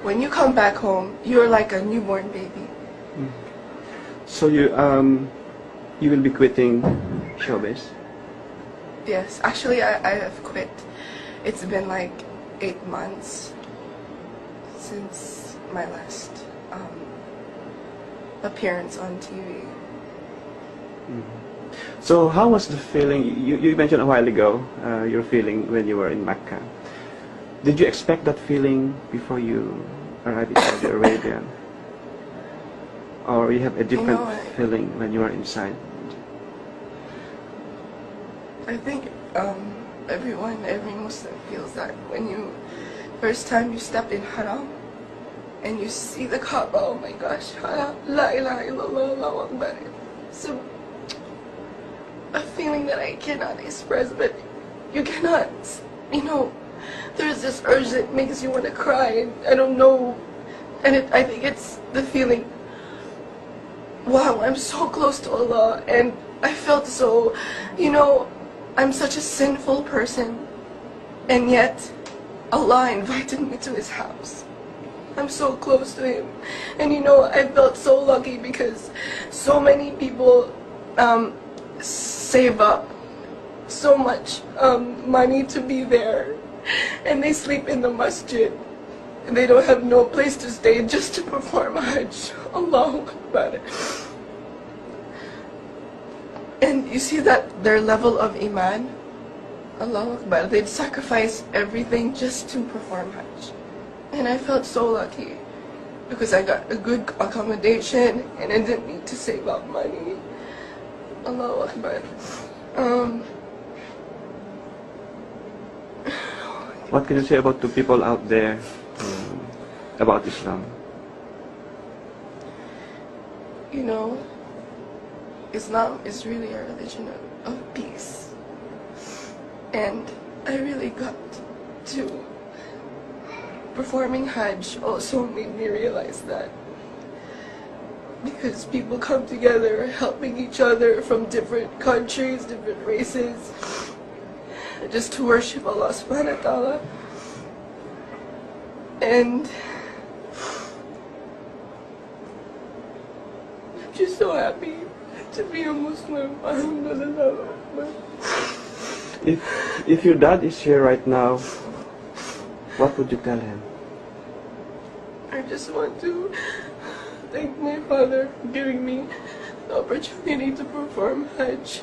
when you come back home, you're like a newborn baby. So you will be quitting showbiz? Yes, actually I have quit. It's been like 8 months since my last appearance on TV. So how was the feeling? You mentioned a while ago your feeling when you were in Mecca. Did you expect that feeling before you arrived in Saudi Arabia? Or you have a different feeling when you are inside? I think every Muslim feels that when first time you step in Haram and you see the Kaaba. Oh my gosh, Haram, La ilaha illallah, Allahu Akbar. So a feeling that I cannot express, but you cannot, there's this urge that makes you want to cry, and I don't know, and I think it's the feeling, wow, I'm so close to Allah, and I felt so, I'm such a sinful person, and yet Allah invited me to His house. I'm so close to Him, and I felt so lucky because so many people save up so much money to be there, and they sleep in the masjid, and they don't have no place to stay just to perform Hajj. Allahu Akbar. And you see that their level of iman, Allahu Akbar, they'd sacrifice everything just to perform Hajj. And I felt so lucky because I got a good accommodation and I didn't need to save up money. Allahu Akbar. What can you say about the people out there about Islam? Islam is really a religion of peace. And I really got to performing Hajj also made me realize that. Because people come together helping each other from different countries, different races, just to worship Allah subhanahu wa ta'ala. And I'm just so happy to be a Muslim. Alhamdulillah. If your dad is here right now, what would you tell him? I just want to thank my father for giving me the opportunity to perform Hajj,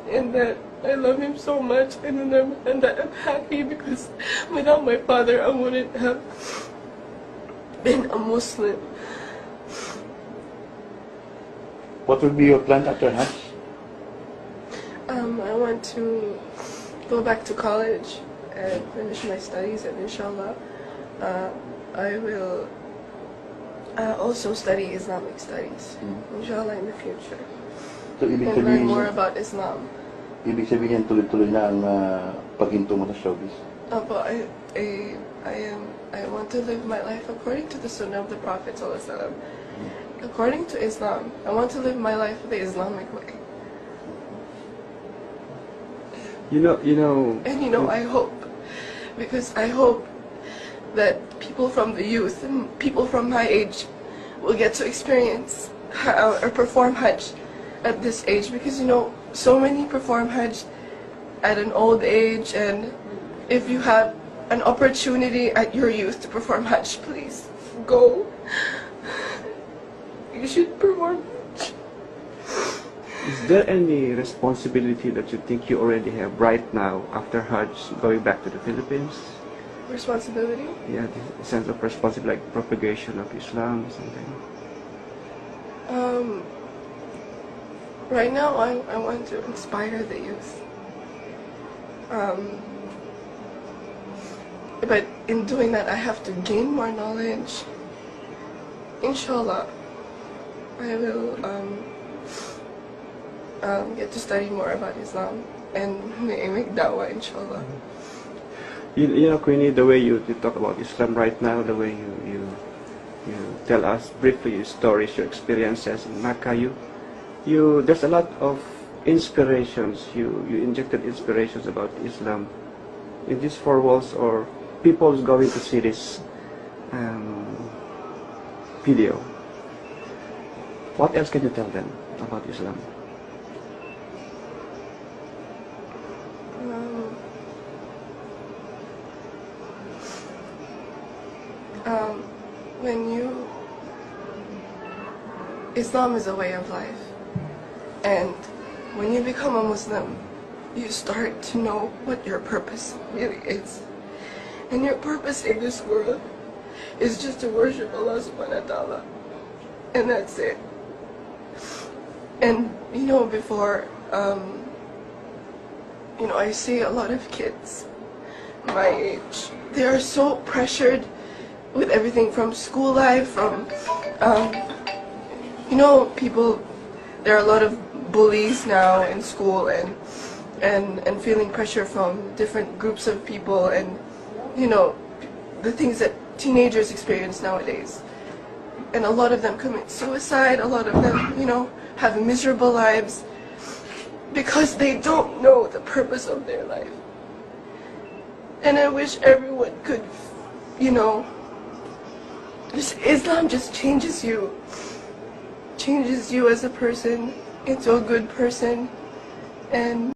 and that I love him so much, and that I'm happy because without my father I wouldn't have been a Muslim. What will be your plan after Hajj? I want to go back to college and finish my studies, and inshallah I will also study Islamic studies, inshallah, in the future. So, ibig and learn more about Islam. Ibig sabihin tuloy-tuloy na ang paghinto mo sa showbiz? But I want to live my life according to the Sunnah of the Prophet ﷺ. According to Islam, I want to live my life the Islamic way. And I hope, because I hope that people from the youth and people from my age will get to experience or perform Hajj at this age, because so many perform Hajj at an old age, and if you have an opportunity at your youth to perform Hajj, please go. You should perform Hajj. Is there any responsibility that you think you already have right now after Hajj, going back to the Philippines? Responsibility? Yeah, the sense of responsibility, like propagation of Islam, something. Right now, I want to inspire the youth. But in doing that, I have to gain more knowledge. Inshallah, I will get to study more about Islam and make da'wah, inshallah. Queenie, the way you talk about Islam right now, the way you tell us briefly your stories, your experiences in Mecca, there's a lot of inspirations. You injected inspirations about Islam in these four walls, or people's going to see this video. What else can you tell them about Islam? Islam is a way of life, and when you become a Muslim, you start to know what your purpose really is. And your purpose in this world is just to worship Allah subhanahu wa ta'ala. And that's it. And before, I see a lot of kids my age. They are so pressured with everything from school life, from, there are a lot of bullies now in school, and feeling pressure from different groups of people, and the things that teenagers experience nowadays. And a lot of them commit suicide, a lot of them, have miserable lives because they don't know the purpose of their life. And I wish everyone could, Islam just changes you as a person into a good person, and